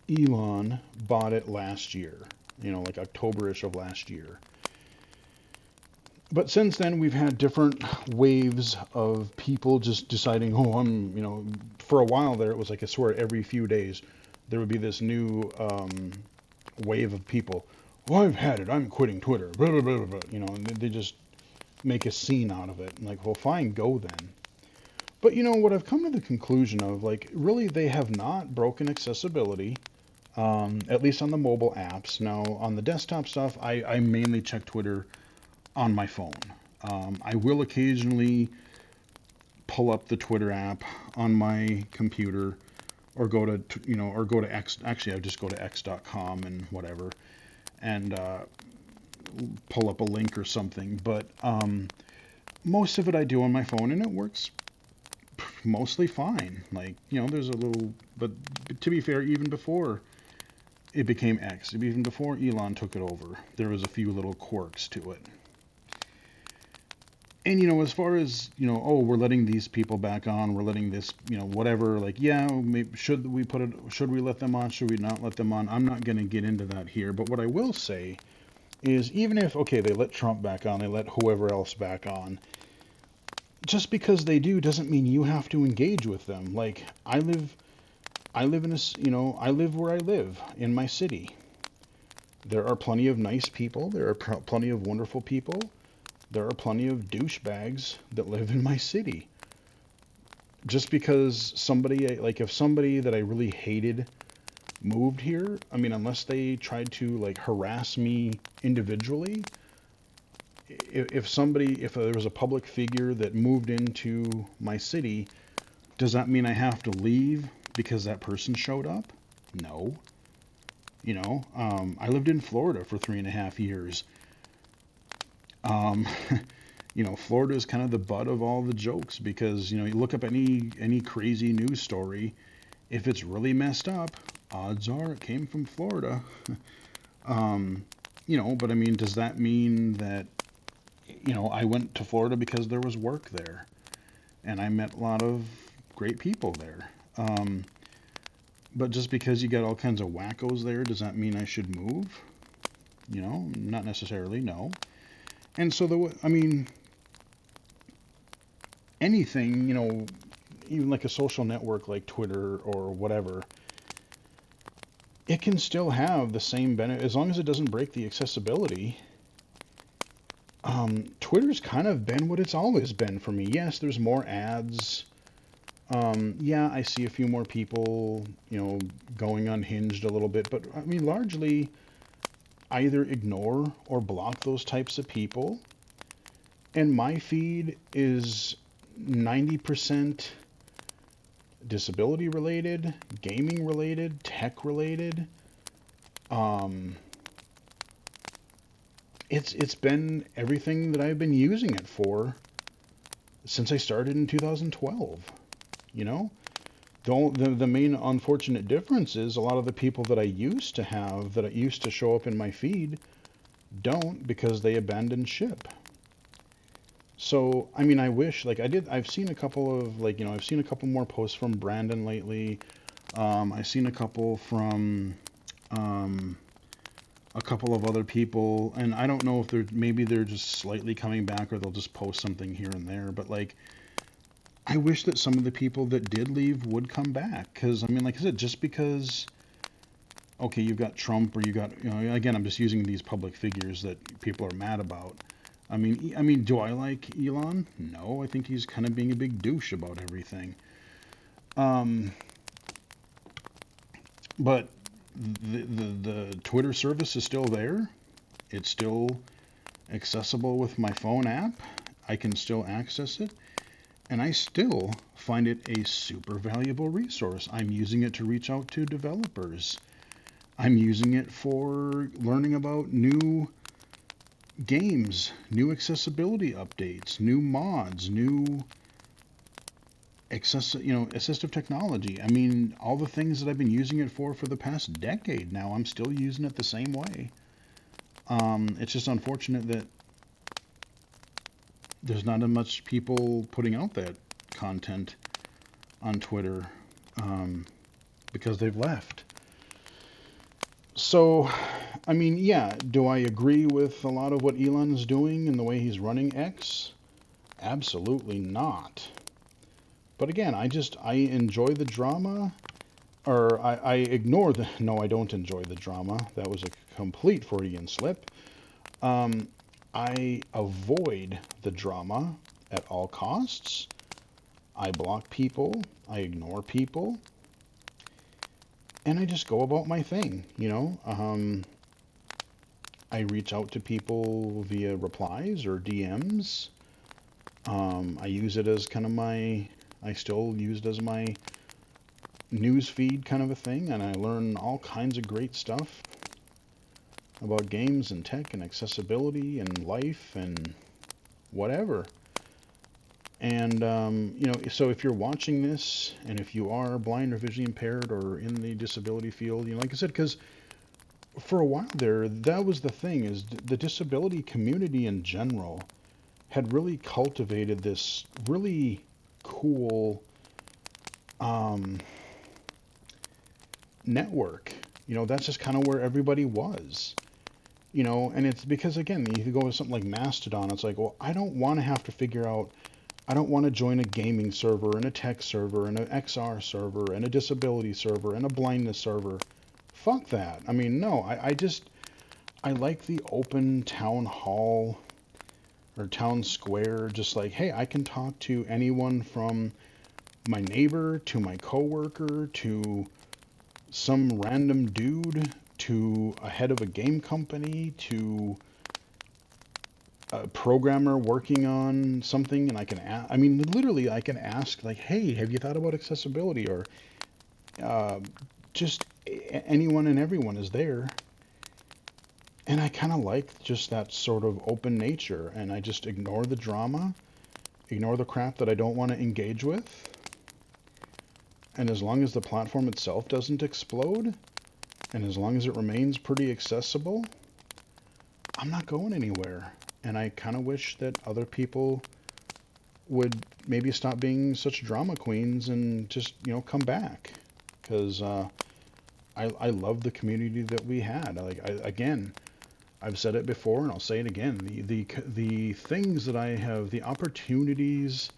Elon bought it last year, like October-ish of last year. But since then, we've had different waves of people just deciding, for a while there, it was like, I swear, every few days, there would be this new wave of people. Well, I've had it. I'm quitting Twitter. Blah, blah, blah, blah. And they just make a scene out of it. I'm like, well, fine, go then. But what I've come to the conclusion of, like, really, they have not broken accessibility, at least on the mobile apps. Now, on the desktop stuff, I mainly check Twitter on my phone. I will occasionally pull up the Twitter app on my computer, or go to X. Actually, I just go to x.com and whatever, and pull up a link or something. But most of it I do on my phone, and it works mostly fine. Like, there's a little, but to be fair, even before it became X, even before Elon took it over, there was a few little quirks to it. And, as far as, oh, we're letting these people back on, we're letting this, whatever, like, yeah, should we let them on, should we not let them on? I'm not going to get into that here, but what I will say is, even if, okay, they let Trump back on, they let whoever else back on, just because they do doesn't mean you have to engage with them. Like, I live where I live, in my city. There are plenty of nice people, there are plenty of wonderful people. There are plenty of douchebags that live in my city. Just because if somebody that I really hated moved here, I mean, unless they tried to, like, harass me individually, if there was a public figure that moved into my city, does that mean I have to leave because that person showed up? No. I lived in Florida for 3.5 years. Florida is kind of the butt of all the jokes, because, you look up any crazy news story, if it's really messed up, odds are it came from Florida. But I mean, does that mean that, I went to Florida because there was work there, and I met a lot of great people there. But just because you got all kinds of wackos there, does that mean I should move? You know, not necessarily, no. And so I mean, anything, you know, even like a social network like Twitter or whatever, it can still have the same benefit as long as it doesn't break the accessibility. Twitter's kind of been what it's always been for me. Yes, there's more ads. Yeah, I see a few more people, you know, going unhinged a little bit, but I mean, largely, I either ignore or block those types of people, and my feed is 90% disability related, gaming related, tech related. Um, it's been everything that I've been using it for since I started in 2012. You know, the main unfortunate difference is a lot of the people that I used to have, that I used to show up in my feed, don't, because they abandoned ship. So, I mean, I wish, like, I've seen a couple of, like, you know, I've seen a couple more posts from Brandon lately. I've seen a couple from um, a couple of other people, and I don't know if maybe they're just slightly coming back or they'll just post something here and there, but, like, I wish that some of the people that did leave would come back, because, I mean, like I said, just because, okay, you've got Trump, or you got, you know, again, I'm just using these public figures that people are mad about. I mean, do I like Elon? No, I think he's kind of being a big douche about everything. Um, but the Twitter service is still there. It's still accessible with my phone app. I can still access it, and I still find it a super valuable resource. I'm using it to reach out to developers. I'm using it for learning about new games, new accessibility updates, new mods, new assistive technology. I mean, all the things that I've been using it for the past decade now, I'm still using it the same way. It's just unfortunate that there's not as much people putting out that content on Twitter, because they've left. So, I mean, yeah, do I agree with a lot of what Elon is doing and the way he's running X? Absolutely not. But again, I enjoy the drama, or I ignore the, no, I don't enjoy the drama. That was a complete Freudian slip. I avoid the drama at all costs. I block people, I ignore people, and I just go about my thing, you know? I reach out to people via replies or DMs. I use it as kind of I still use it as my news feed kind of a thing, and I learn all kinds of great stuff about games and tech and accessibility and life and whatever. And, you know, so if you're watching this, and if you are blind or visually impaired or in the disability field, you know, like I said, because for a while there, that was the thing, is the disability community in general had really cultivated this really cool network. You know, that's just kind of where everybody was. You know, and it's because, again, you go with something like Mastodon, it's like, well, I don't want to have to figure out, I don't want to join a gaming server and a tech server and an XR server and a disability server and a blindness server. Fuck that. I mean, no, I like the open town hall or town square, just like, hey, I can talk to anyone from my neighbor to my coworker to some random dude to a head of a game company to a programmer working on something, and I can I mean, literally, I can ask, like, hey, have you thought about accessibility? Or uh, just anyone and everyone is there. And I kind of like just that sort of open nature, and I just ignore the drama, ignore the crap that I don't want to engage with. And as long as the platform itself doesn't explode, and as long as it remains pretty accessible, I'm not going anywhere. And I kind of wish that other people would maybe stop being such drama queens and just, come back. Because I love the community that we had. Again, I've said it before and I'll say it again. The things that I have, the opportunities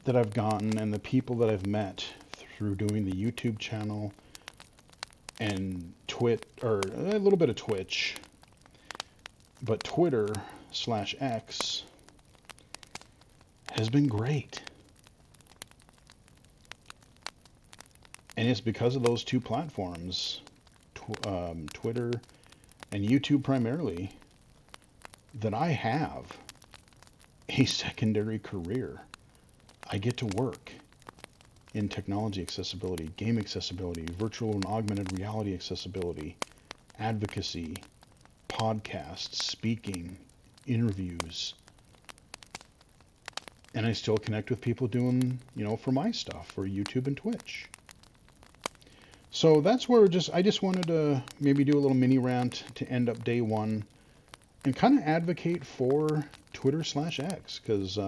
that I've gotten and the people that I've met through doing the YouTube channel and or a little bit of Twitch, but Twitter/X has been great. And it's because of those two platforms, Twitter and YouTube primarily, that I have a secondary career. I get to work in technology accessibility, game accessibility, virtual and augmented reality accessibility, advocacy, podcasts, speaking, interviews. And I still connect with people doing, for my stuff, for YouTube and Twitch. So that's where I just wanted to maybe do a little mini rant to end up day one and kind of advocate for Twitter/X, because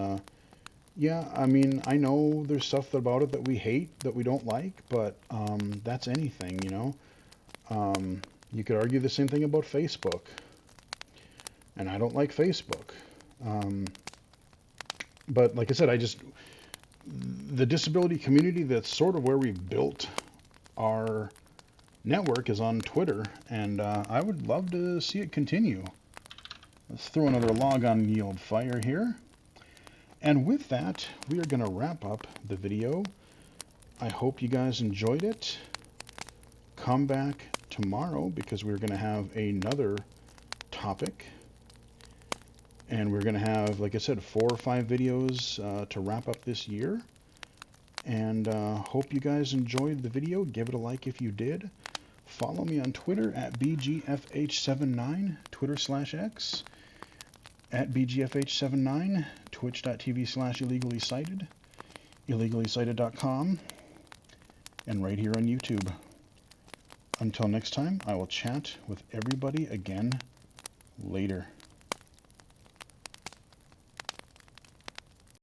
yeah, I mean, I know there's stuff about it that we hate, that we don't like, but that's anything, you could argue the same thing about Facebook, and I don't like Facebook. But like I said, the disability community, that's sort of where we built our network, is on Twitter, and I would love to see it continue. Let's throw another log on Yield Fire here. And with that, we are going to wrap up the video. I hope you guys enjoyed it. Come back tomorrow because we're going to have another topic. And we're going to have, like I said, 4 or 5 videos to wrap up this year. And hope you guys enjoyed the video. Give it a like if you did. Follow me on Twitter at BGFH79, Twitter/X, at BGFH79, twitch.tv/illegally-cited, illegally-cited.com, and right here on YouTube. Until next time, I will chat with everybody again later.